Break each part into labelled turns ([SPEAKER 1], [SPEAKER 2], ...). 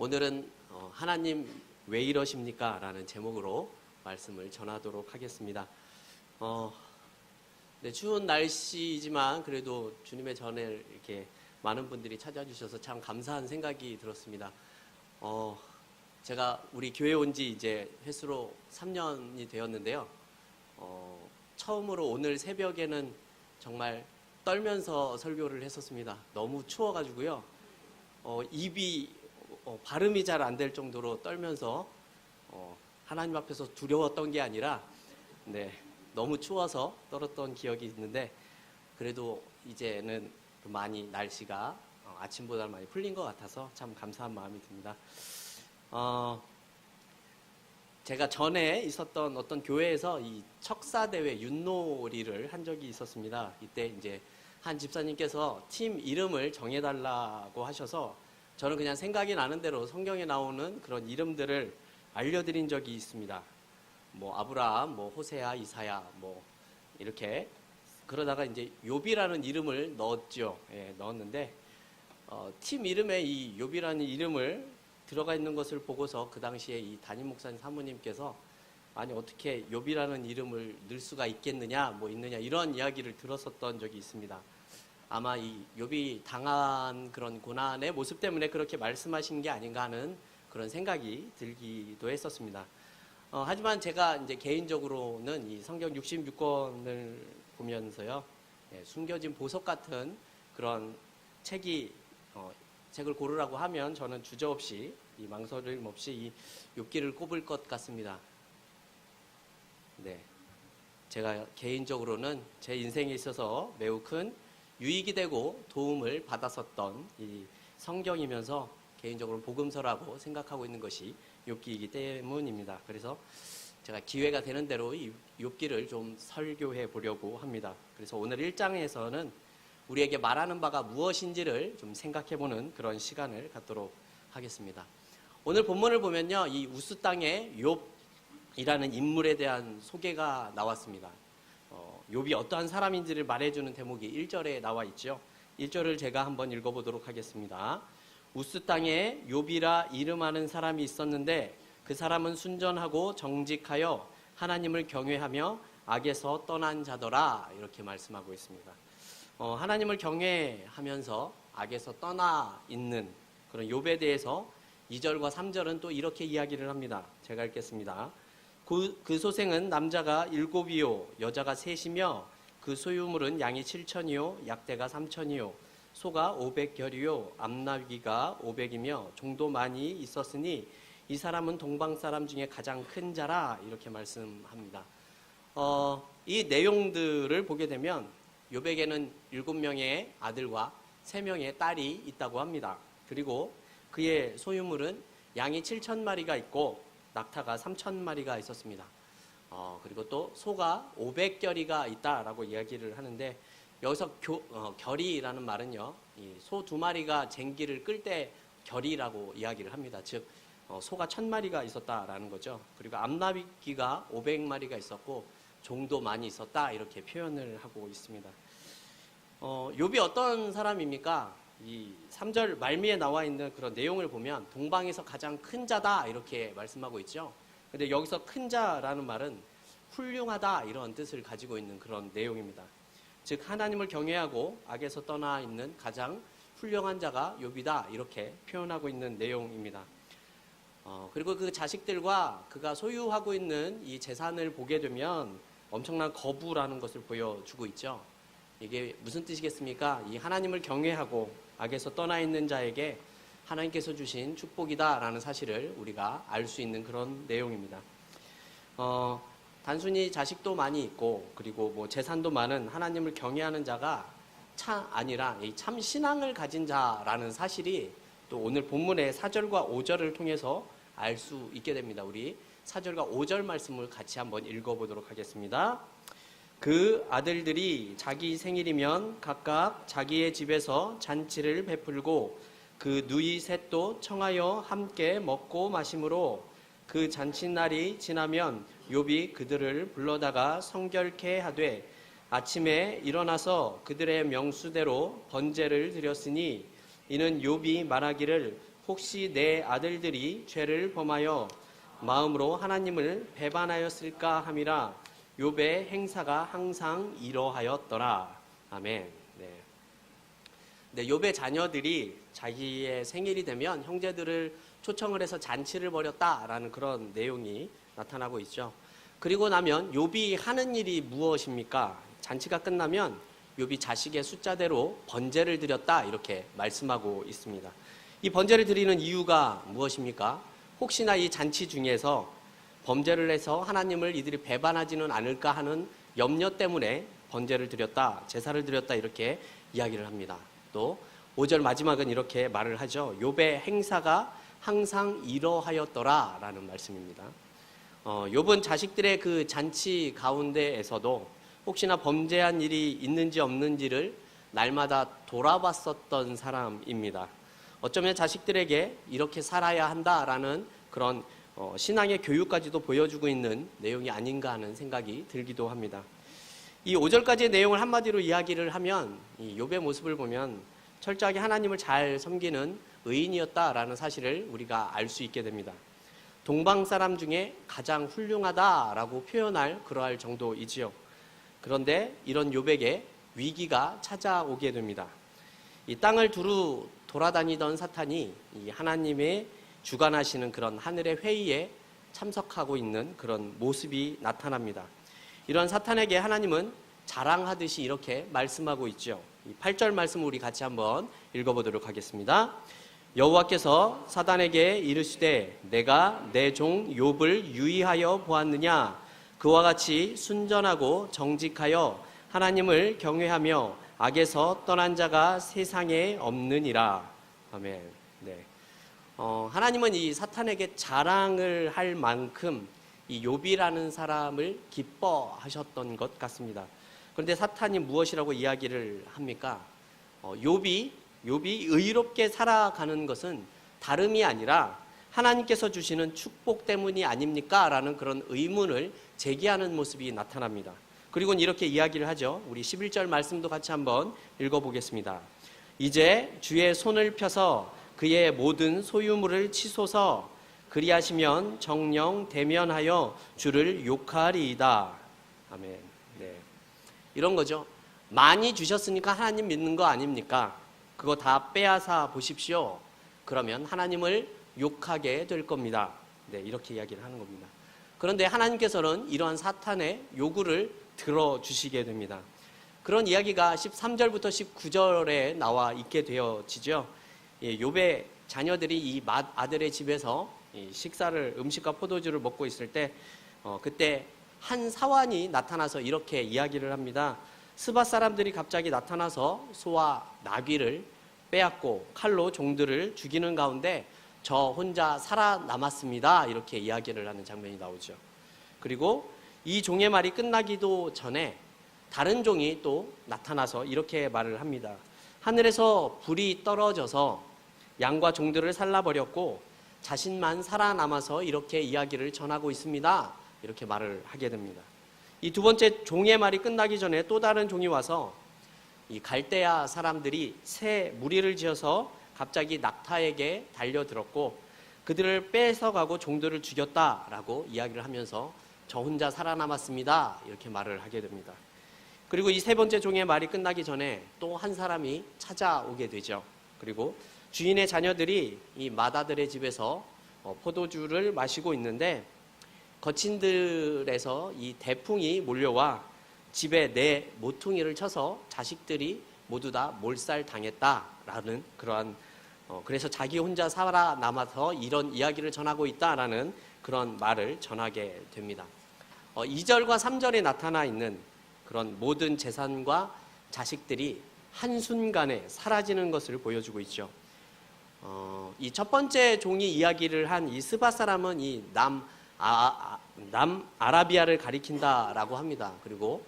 [SPEAKER 1] 오늘은 하나님 왜 이러십니까? 라는 제목으로 말씀을 전하도록 하겠습니다. 네, 추운 날씨이지만 그래도 주님의 전을 이렇게 많은 분들이 찾아주셔서 참 감사한 생각이 들었습니다. 제가 우리 교회 온 지 이제 횟수로 3년이 되었는데요. 처음으로 오늘 새벽에는 정말 떨면서 설교를 했었습니다. 너무 추워가지고요. 입이 발음이 잘 안 될 정도로 떨면서 하나님 앞에서 두려웠던 게 아니라 너무 추워서 떨었던 기억이 있는데 그래도 이제는 많이 날씨가 아침보다 많이 풀린 것 같아서 참 감사한 마음이 듭니다. 제가 전에 있었던 어떤 교회에서 이 척사대회 윷놀이를 한 적이 있었습니다. 이때 이제 한 집사님께서 팀 이름을 정해달라고 하셔서 저는 그냥 생각이 나는 대로 성경에 나오는 그런 이름들을 알려드린 적이 있습니다. 뭐 아브라함, 뭐 호세아, 이사야, 뭐 이렇게 그러다가 이제 욥이라는 이름을 넣었죠. 넣었는데 팀 이름에 이 욥이라는 이름을 들어가 있는 것을 보고서 그 당시에 이 담임 목사님 사모님께서 아니 어떻게 욥이라는 이름을 넣을 수가 있겠느냐, 뭐 있느냐 이런 이야기를 들었었던 적이 있습니다. 아마 이 욥이 당한 그런 고난의 모습 때문에 그렇게 말씀하신 게 아닌가 하는 그런 생각이 들기도 했었습니다. 하지만 제가 이제 개인적으로는 이 성경 66권을 보면서요, 숨겨진 보석 같은 그런 책을 고르라고 하면 저는 주저없이 이 망설임 없이 이 욥기를 꼽을 것 같습니다. 제가 개인적으로는 제 인생에 있어서 매우 큰 유익이 되고 도움을 받았었던 이 성경이면서 개인적으로 복음서라고 생각하고 있는 것이 욥기이기 때문입니다. 그래서 제가 기회가 되는 대로 이 욥기를 좀 설교해 보려고 합니다. 그래서 오늘 1장에서는 우리에게 말하는 바가 무엇인지를 좀 생각해 보는 그런 시간을 갖도록 하겠습니다. 오늘 본문을 보면요, 이 우스 땅의 욥이라는 인물에 대한 소개가 나왔습니다. 욥이 어떠한 사람인지를 말해주는 대목이 1절에 나와 있죠. 1절을 제가 한번 읽어보도록 하겠습니다. 우스 땅에 욥이라 이름하는 사람이 있었는데 그 사람은 순전하고 정직하여 하나님을 경외하며 악에서 떠난 자더라, 이렇게 말씀하고 있습니다. 하나님을 경외하면서 악에서 떠나 있는 그런 욥에 대해서 2절과 3절은 또 이렇게 이야기를 합니다. 제가 읽겠습니다. 그 소생은 남자가 7이요 여자가 3이며 그 소유물은 양이 7천이요 약대가 3천이요 소가 500결이요 암나귀가 500이며 종도 많이 있었으니 이 사람은 동방 사람 중에 가장 큰 자라, 이렇게 말씀합니다. 이 내용들을 보게 되면 욥에게는 7명의 아들과 3명의 딸이 있다고 합니다. 그리고 그의 소유물은 양이 7,000마리가 있고 낙타가 3,000마리가 있었습니다. 그리고 또 소가 500결이가 있다라고 이야기를 하는데 여기서 결이라는 말은요, 소 2마리가 쟁기를 끌 때 결이라고 이야기를 합니다. 즉 소가 1,000마리가 있었다라는 거죠. 그리고 암나귀가 500마리가 있었고 종도 많이 있었다, 이렇게 표현을 하고 있습니다. 욥이 어떤 사람입니까? 이 3절 말미에 나와 있는 그런 내용을 보면 동방에서 가장 큰 자다, 이렇게 말씀하고 있죠. 근데 여기서 큰 자라는 말은 훌륭하다, 이런 뜻을 가지고 있는 그런 내용입니다. 즉 하나님을 경외하고 악에서 떠나 있는 가장 훌륭한 자가 욥이다, 이렇게 표현하고 있는 내용입니다. 그리고 그 자식들과 그가 소유하고 있는 이 재산을 보게 되면 엄청난 거부라는 것을 보여주고 있죠. 이게 무슨 뜻이겠습니까? 이 하나님을 경외하고 악에서 떠나 있는 자에게 하나님께서 주신 축복이다라는 사실을 우리가 알 수 있는 그런 내용입니다. 단순히 자식도 많이 있고 그리고 뭐 재산도 많은 하나님을 경외하는 자가 아니라 참 신앙을 가진 자라는 사실이 또 오늘 본문의 4절과 5절을 통해서 알 수 있게 됩니다. 우리 4절과 5절 말씀을 같이 한번 읽어보도록 하겠습니다. 그 아들들이 자기 생일이면 각각 자기의 집에서 잔치를 베풀고 그 누이 셋도 청하여 함께 먹고 마심으로 그 잔칫날이 지나면 욥이 그들을 불러다가 성결케 하되 아침에 일어나서 그들의 명수대로 번제를 드렸으니 이는 욥이 말하기를 혹시 내 아들들이 죄를 범하여 마음으로 하나님을 배반하였을까 함이라. 욥의 행사가 항상 이러하였더라. 아멘. 네, 욥의 자녀들이 자기의 생일이 되면 형제들을 초청을 해서 잔치를 벌였다라는 그런 내용이 나타나고 있죠. 그리고 나면 욥이 하는 일이 무엇입니까? 잔치가 끝나면 욥이 자식의 숫자대로 번제를 드렸다 이렇게 말씀하고 있습니다. 이 번제를 드리는 이유가 무엇입니까? 혹시나 이 잔치 중에서 범죄를 해서 하나님을 이들이 배반하지는 않을까 하는 염려 때문에 번제를 드렸다, 제사를 드렸다 이렇게 이야기를 합니다. 또 5절 마지막은 이렇게 말을 하죠. 욥의 행사가 항상 이러하였더라 라는 말씀입니다. 욥은 자식들의 그 잔치 가운데에서도 혹시나 범죄한 일이 있는지 없는지를 날마다 돌아봤었던 사람입니다. 어쩌면 자식들에게 이렇게 살아야 한다라는 그런 신앙의 교육까지도 보여주고 있는 내용이 아닌가 하는 생각이 들기도 합니다. 이 5절까지의 내용을 한마디로 이야기를 하면 이 욥의 모습을 보면 철저하게 하나님을 잘 섬기는 의인이었다라는 사실을 우리가 알 수 있게 됩니다. 동방 사람 중에 가장 훌륭하다라고 표현할 그러할 정도이지요. 그런데 이런 욥에게 위기가 찾아오게 됩니다. 이 땅을 두루 돌아다니던 사탄이 이 하나님의 주관하시는 그런 하늘의 회의에 참석하고 있는 그런 모습이 나타납니다. 이런 사탄에게 하나님은 자랑하듯이 이렇게 말씀하고 있죠. 8절 말씀 우리 같이 한번 읽어보도록 하겠습니다. 여호와께서 사탄에게 이르시되 내가 내 종 욥을 유의하여 보았느냐. 그와 같이 순전하고 정직하여 하나님을 경외하며 악에서 떠난 자가 세상에 없느니라. 아멘. 네. 하나님은 이 사탄에게 자랑을 할 만큼 이 욥이라는 사람을 기뻐하셨던 것 같습니다. 그런데 사탄이 무엇이라고 이야기를 합니까? 욥이 의롭게 살아가는 것은 다름이 아니라 하나님께서 주시는 축복 때문이 아닙니까? 라는 그런 의문을 제기하는 모습이 나타납니다. 그리고 이렇게 이야기를 하죠. 우리 11절 말씀도 같이 한번 읽어보겠습니다. 이제 주의 손을 펴서 그의 모든 소유물을 치소서. 그리하시면 정령 대면하여 주를 욕하리이다. 아멘. 네. 이런 거죠. 많이 주셨으니까 하나님 믿는 거 아닙니까? 그거 다 빼앗아 보십시오. 그러면 하나님을 욕하게 될 겁니다. 네, 이렇게 이야기를 하는 겁니다. 그런데 하나님께서는 이러한 사탄의 요구를 들어주시게 됩니다. 그런 이야기가 13절부터 19절에 나와 있게 되어지죠. 욥의 자녀들이 이 아들의 집에서 음식과 포도주를 먹고 있을 때 그때 한 사환이 나타나서 이렇게 이야기를 합니다. 스바 사람들이 갑자기 나타나서 소와 나귀를 빼앗고 칼로 종들을 죽이는 가운데 저 혼자 살아남았습니다. 이렇게 이야기를 하는 장면이 나오죠. 그리고 이 종의 말이 끝나기도 전에 다른 종이 또 나타나서 이렇게 말을 합니다. 하늘에서 불이 떨어져서 양과 종들을 살라버렸고 자신만 살아남아서 이렇게 이야기를 전하고 있습니다. 이렇게 말을 하게 됩니다. 이 두 번째 종의 말이 끝나기 전에 또 다른 종이 와서 이 갈대아 사람들이 새 무리를 지어서 갑자기 낙타에게 달려들었고 그들을 뺏어가고 종들을 죽였다라고 이야기를 하면서 저 혼자 살아남았습니다. 이렇게 말을 하게 됩니다. 그리고 이 세 번째 종의 말이 끝나기 전에 또 한 사람이 찾아오게 되죠. 그리고 주인의 자녀들이 이 맏아들의 집에서 포도주를 마시고 있는데 거친들에서 이 대풍이 몰려와 집에 내 모퉁이를 쳐서 자식들이 모두 다 몰살당했다라는 그러한 그래서 자기 혼자 살아남아서 이런 이야기를 전하고 있다라는 그런 말을 전하게 됩니다. 2절과 3절에 나타나 있는 그런 모든 재산과 자식들이 한순간에 사라지는 것을 보여주고 있죠. 이 첫 번째 종이 이야기를 한 이 스바 사람은 이 남아라비아를 가리킨다라고 합니다. 그리고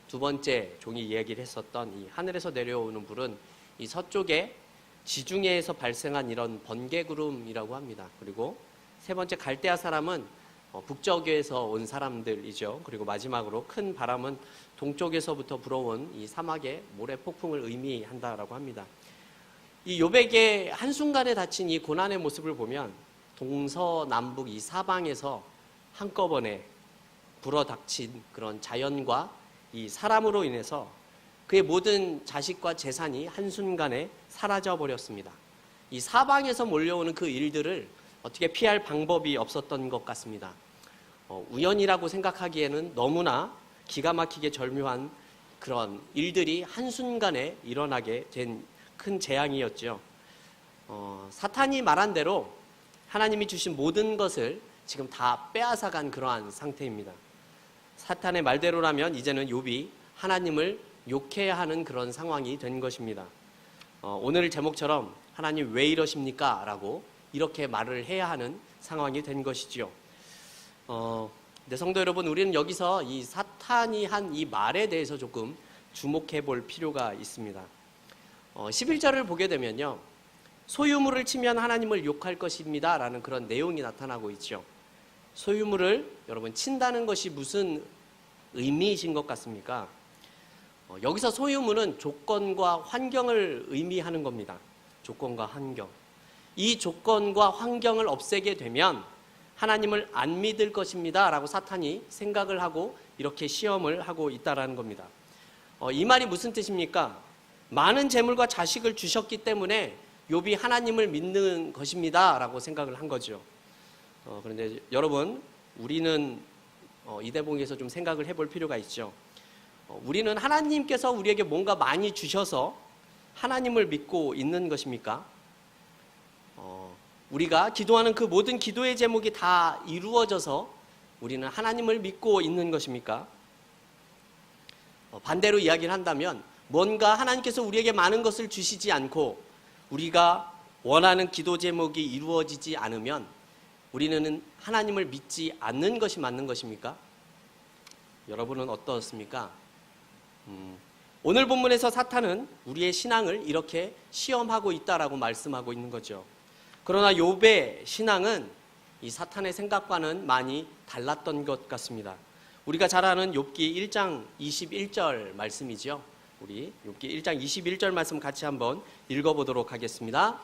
[SPEAKER 1] 두 번째 종이 이야기를 했었던 이 하늘에서 내려오는 불은 이 서쪽에 지중해에서 발생한 이런 번개구름이라고 합니다. 그리고 세 번째 갈대아 사람은 북쪽에서 온 사람들이죠. 그리고 마지막으로 큰 바람은 동쪽에서부터 불어온 이 사막의 모래 폭풍을 의미한다라고 합니다. 이 욥에게 한순간에 닥친 이 고난의 모습을 보면 동서남북 이 사방에서 한꺼번에 불어닥친 그런 자연과 이 사람으로 인해서 그의 모든 자식과 재산이 한순간에 사라져 버렸습니다. 이 사방에서 몰려오는 그 일들을 어떻게 피할 방법이 없었던 것 같습니다. 우연이라고 생각하기에는 너무나 기가 막히게 절묘한 그런 일들이 한순간에 일어나게 된 큰 재앙이었죠. 사탄이 말한 대로 하나님이 주신 모든 것을 지금 다 빼앗아간 그러한 상태입니다. 사탄의 말대로라면 이제는 욥이 하나님을 욕해야 하는 그런 상황이 된 것입니다. 오늘 제목처럼 하나님 왜 이러십니까? 라고 이렇게 말을 해야 하는 상황이 된 것이죠. 네, 성도 여러분, 우리는 여기서 이 사탄이 한 이 말에 대해서 조금 주목해 볼 필요가 있습니다. 11절을 보게 되면요, 소유물을 치면 하나님을 욕할 것입니다 라는 그런 내용이 나타나고 있죠. 소유물을 여러분 친다는 것이 무슨 의미이신 것 같습니까? 여기서 소유물은 조건과 환경을 의미하는 겁니다. 조건과 환경. 이 조건과 환경을 없애게 되면 하나님을 안 믿을 것입니다 라고 사탄이 생각을 하고 이렇게 시험을 하고 있다는 겁니다. 이 말이 무슨 뜻입니까? 많은 재물과 자식을 주셨기 때문에 욥이 하나님을 믿는 것입니다 라고 생각을 한 거죠. 그런데 여러분, 우리는 이 대목에서 좀 생각을 해볼 필요가 있죠. 우리는 하나님께서 우리에게 뭔가 많이 주셔서 하나님을 믿고 있는 것입니까? 우리가 기도하는 그 모든 기도의 제목이 다 이루어져서 우리는 하나님을 믿고 있는 것입니까? 반대로 이야기를 한다면 뭔가 하나님께서 우리에게 많은 것을 주시지 않고 우리가 원하는 기도 제목이 이루어지지 않으면 우리는 하나님을 믿지 않는 것이 맞는 것입니까? 여러분은 어떻습니까? 오늘 본문에서 사탄은 우리의 신앙을 이렇게 시험하고 있다라고 말씀하고 있는 거죠. 그러나 욥의 신앙은 이 사탄의 생각과는 많이 달랐던 것 같습니다. 우리가 잘 아는 욥기 1장 21절 말씀이죠. 우리 욥기 1장 21절 말씀 같이 한번 읽어보도록 하겠습니다.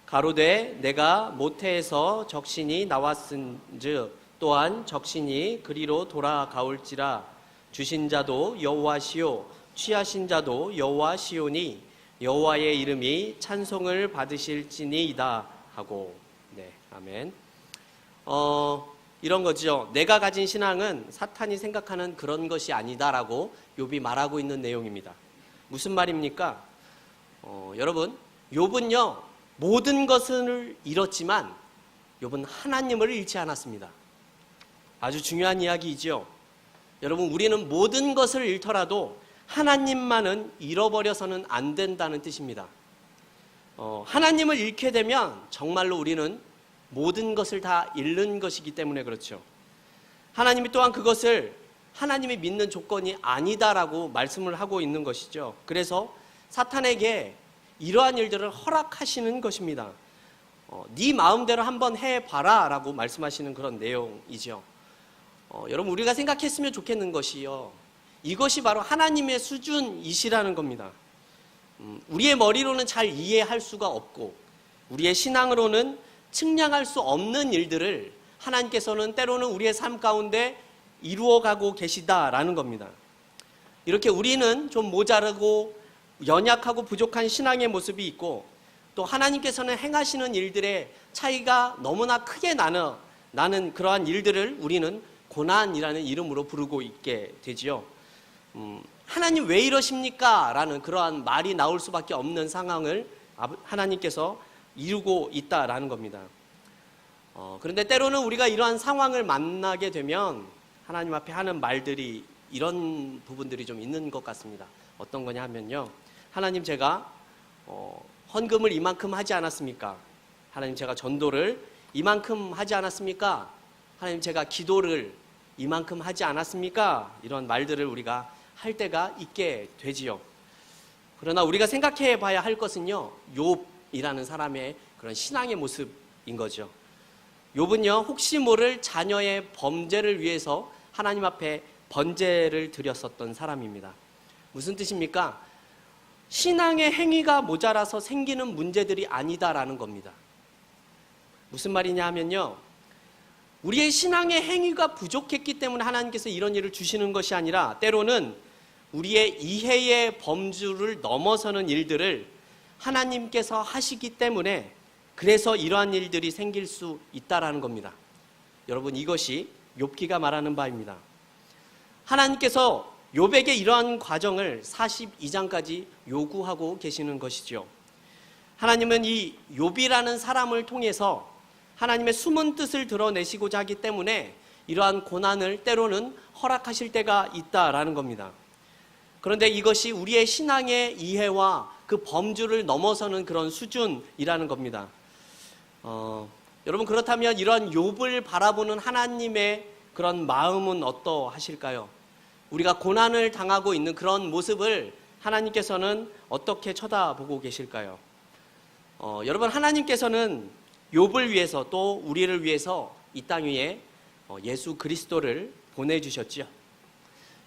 [SPEAKER 1] 가로되 내가 모태에서 적신이 나왔은즉 또한 적신이 그리로 돌아가올지라. 주신 자도 여호와시요 취하신 자도 여호와시오니 여호와의 이름이 찬송을 받으실지니이다 하고. 네, 아멘. 이런 거죠. 내가 가진 신앙은 사탄이 생각하는 그런 것이 아니다라고 욥이 말하고 있는 내용입니다. 무슨 말입니까? 여러분, 욥은요 모든 것을 잃었지만 욥은 하나님을 잃지 않았습니다. 아주 중요한 이야기이죠. 여러분, 우리는 모든 것을 잃더라도 하나님만은 잃어버려서는 안 된다는 뜻입니다. 하나님을 잃게 되면 정말로 우리는 모든 것을 다 잃는 것이기 때문에 그렇죠. 하나님이 또한 그것을 하나님이 믿는 조건이 아니다라고 말씀을 하고 있는 것이죠. 그래서 사탄에게 이러한 일들을 허락하시는 것입니다. 네 마음대로 한번 해봐라 라고 말씀하시는 그런 내용이죠. 여러분, 우리가 생각했으면 좋겠는 것이요, 이것이 바로 하나님의 수준이시라는 겁니다. 우리의 머리로는 잘 이해할 수가 없고 우리의 신앙으로는 측량할 수 없는 일들을 하나님께서는 때로는 우리의 삶 가운데 이루어가고 계시다라는 겁니다. 이렇게 우리는 좀 모자르고 연약하고 부족한 신앙의 모습이 있고 또 하나님께서는 행하시는 일들의 차이가 너무나 크게 나는 그러한 일들을 우리는 고난이라는 이름으로 부르고 있게 되지요. 하나님 왜 이러십니까? 라는 그러한 말이 나올 수밖에 없는 상황을 하나님께서 이루고 있다라는 겁니다. 그런데 때로는 우리가 이러한 상황을 만나게 되면 하나님 앞에 하는 말들이 이런 부분들이 좀 있는 것 같습니다. 어떤 거냐 하면요, 하나님, 제가 헌금을 이만큼 하지 않았습니까? 하나님, 제가 전도를 이만큼 하지 않았습니까? 하나님, 제가 기도를 이만큼 하지 않았습니까? 이런 말들을 우리가 할 때가 있게 되지요. 그러나 우리가 생각해 봐야 할 것은요, 욥이라는 사람의 그런 신앙의 모습인 거죠. 욥은요, 혹시 모를 자녀의 범죄를 위해서 하나님 앞에 번제를 드렸었던 사람입니다. 무슨 뜻입니까? 신앙의 행위가 모자라서 생기는 문제들이 아니다라는 겁니다. 무슨 말이냐 하면요, 우리의 신앙의 행위가 부족했기 때문에 하나님께서 이런 일을 주시는 것이 아니라 때로는 우리의 이해의 범주를 넘어서는 일들을 하나님께서 하시기 때문에 그래서 이러한 일들이 생길 수 있다라는 겁니다. 여러분, 이것이 욥기가 말하는 바입니다. 하나님께서 욥에게 이러한 과정을 42장까지 요구하고 계시는 것이죠. 하나님은 이 욥이라는 사람을 통해서 하나님의 숨은 뜻을 드러내시고자 하기 때문에 이러한 고난을 때로는 허락하실 때가 있다라는 겁니다. 그런데 이것이 우리의 신앙의 이해와 그 범주를 넘어서는 그런 수준이라는 겁니다. 여러분, 그렇다면 이러한 욥을 바라보는 하나님의 그런 마음은 어떠하실까요? 우리가 고난을 당하고 있는 그런 모습을 하나님께서는 어떻게 쳐다보고 계실까요? 여러분, 하나님께서는 욥을 위해서 또 우리를 위해서 이 땅 위에 예수 그리스도를 보내주셨죠.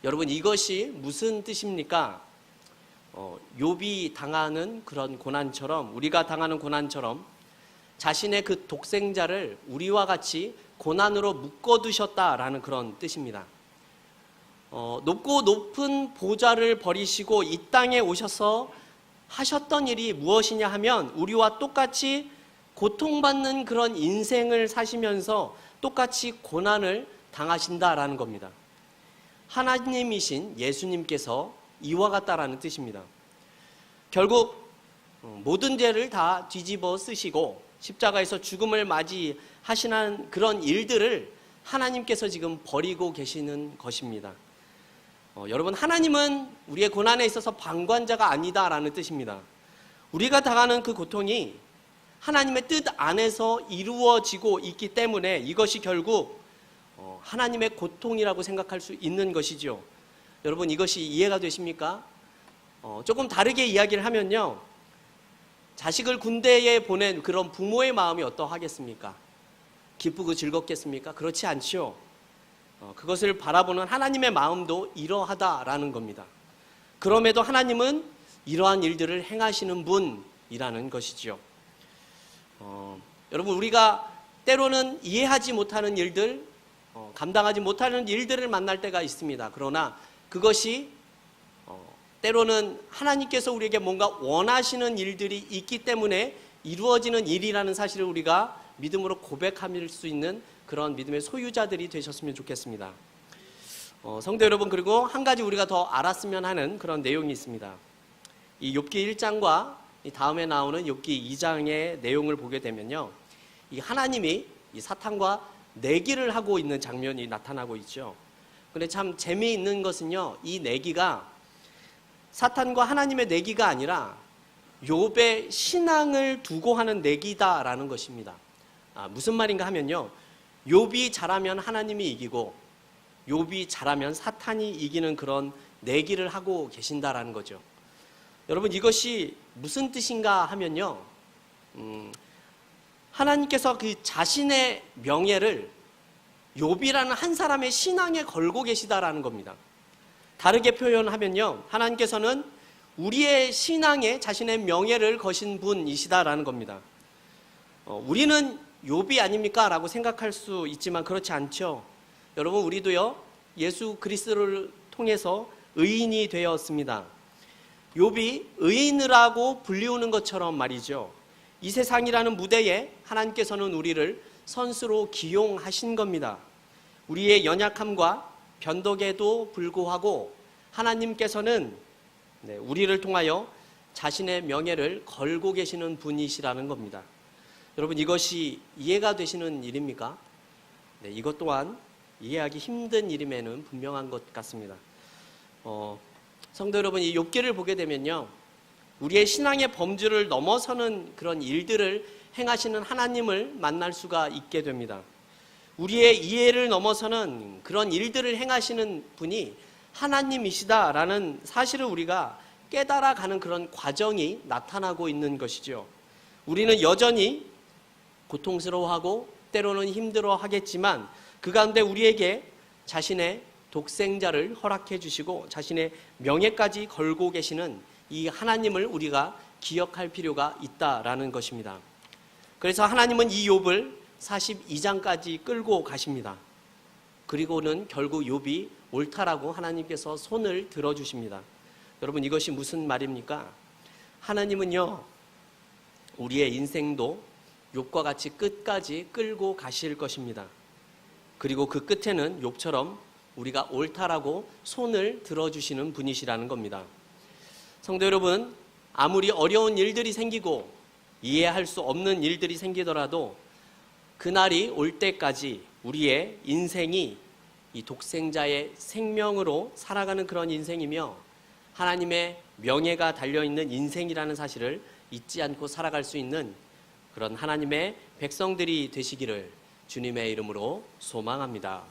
[SPEAKER 1] 여러분, 이것이 무슨 뜻입니까? 욥이 당하는 그런 고난처럼, 우리가 당하는 고난처럼 자신의 그 독생자를 우리와 같이 고난으로 묶어두셨다라는 그런 뜻입니다. 높고 높은 보좌를 버리시고 이 땅에 오셔서 하셨던 일이 무엇이냐 하면 우리와 똑같이 고통받는 그런 인생을 사시면서 똑같이 고난을 당하신다라는 겁니다. 하나님이신 예수님께서 이와 같다라는 뜻입니다. 결국 모든 죄를 다 뒤집어 쓰시고 십자가에서 죽음을 맞이하시는 그런 일들을 하나님께서 지금 버리고 계시는 것입니다. 여러분, 하나님은 우리의 고난에 있어서 방관자가 아니다라는 뜻입니다. 우리가 당하는 그 고통이 하나님의 뜻 안에서 이루어지고 있기 때문에 이것이 결국 하나님의 고통이라고 생각할 수 있는 것이죠. 여러분, 이것이 이해가 되십니까? 조금 다르게 이야기를 하면요, 자식을 군대에 보낸 그런 부모의 마음이 어떠하겠습니까? 기쁘고 즐겁겠습니까? 그렇지 않죠. 그것을 바라보는 하나님의 마음도 이러하다라는 겁니다. 그럼에도 하나님은 이러한 일들을 행하시는 분이라는 것이죠. 여러분, 우리가 때로는 이해하지 못하는 일들, 감당하지 못하는 일들을 만날 때가 있습니다. 그러나 그것이 때로는 하나님께서 우리에게 뭔가 원하시는 일들이 있기 때문에 이루어지는 일이라는 사실을 우리가 믿음으로 고백할 수 있는 그런 믿음의 소유자들이 되셨으면 좋겠습니다. 성도 여러분, 그리고 한 가지 우리가 더 알았으면 하는 그런 내용이 있습니다. 이 욥기 1장과 이 다음에 나오는 욥기 2장의 내용을 보게 되면요, 이 하나님이 이 사탄과 내기를 하고 있는 장면이 나타나고 있죠. 그런데 참 재미있는 것은요, 이 내기가 사탄과 하나님의 내기가 아니라 욥의 신앙을 두고 하는 내기다라는 것입니다. 무슨 말인가 하면요, 욥이 잘하면 하나님이 이기고 욥이 잘하면 사탄이 이기는 그런 내기를 하고 계신다라는 거죠. 여러분, 이것이 무슨 뜻인가 하면요, 하나님께서 그 자신의 명예를 욥이라는 한 사람의 신앙에 걸고 계시다라는 겁니다. 다르게 표현하면요, 하나님께서는 우리의 신앙에 자신의 명예를 거신 분이시다라는 겁니다. 우리는 욥이 아닙니까? 라고 생각할 수 있지만 그렇지 않죠. 여러분, 우리도요, 예수 그리스도를 통해서 의인이 되었습니다. 욥이 의인이라고 불리우는 것처럼 말이죠, 이 세상이라는 무대에 하나님께서는 우리를 선수로 기용하신 겁니다. 우리의 연약함과 변덕에도 불구하고 하나님께서는 우리를 통하여 자신의 명예를 걸고 계시는 분이시라는 겁니다. 여러분, 이것이 이해가 되시는 일입니까? 이것 또한 이해하기 힘든 일임에는 분명한 것 같습니다. 성도 여러분, 이 욥기를 보게 되면요, 우리의 신앙의 범주를 넘어서는 그런 일들을 행하시는 하나님을 만날 수가 있게 됩니다. 우리의 이해를 넘어서는 그런 일들을 행하시는 분이 하나님이시다라는 사실을 우리가 깨달아가는 그런 과정이 나타나고 있는 것이죠. 우리는 여전히 고통스러워하고 때로는 힘들어하겠지만 그 가운데 우리에게 자신의 독생자를 허락해 주시고 자신의 명예까지 걸고 계시는 이 하나님을 우리가 기억할 필요가 있다라는 것입니다. 그래서 하나님은 이 욥을 42장까지 끌고 가십니다. 그리고는 결국 욥이 옳다라고 하나님께서 손을 들어주십니다. 여러분, 이것이 무슨 말입니까? 하나님은요, 우리의 인생도 욥과 같이 끝까지 끌고 가실 것입니다. 그리고 그 끝에는 욥처럼 우리가 옳다라고 손을 들어주시는 분이시라는 겁니다. 성도 여러분, 아무리 어려운 일들이 생기고 이해할 수 없는 일들이 생기더라도 그날이 올 때까지 우리의 인생이 이 독생자의 생명으로 살아가는 그런 인생이며 하나님의 명예가 달려있는 인생이라는 사실을 잊지 않고 살아갈 수 있는 그런 하나님의 백성들이 되시기를 주님의 이름으로 소망합니다.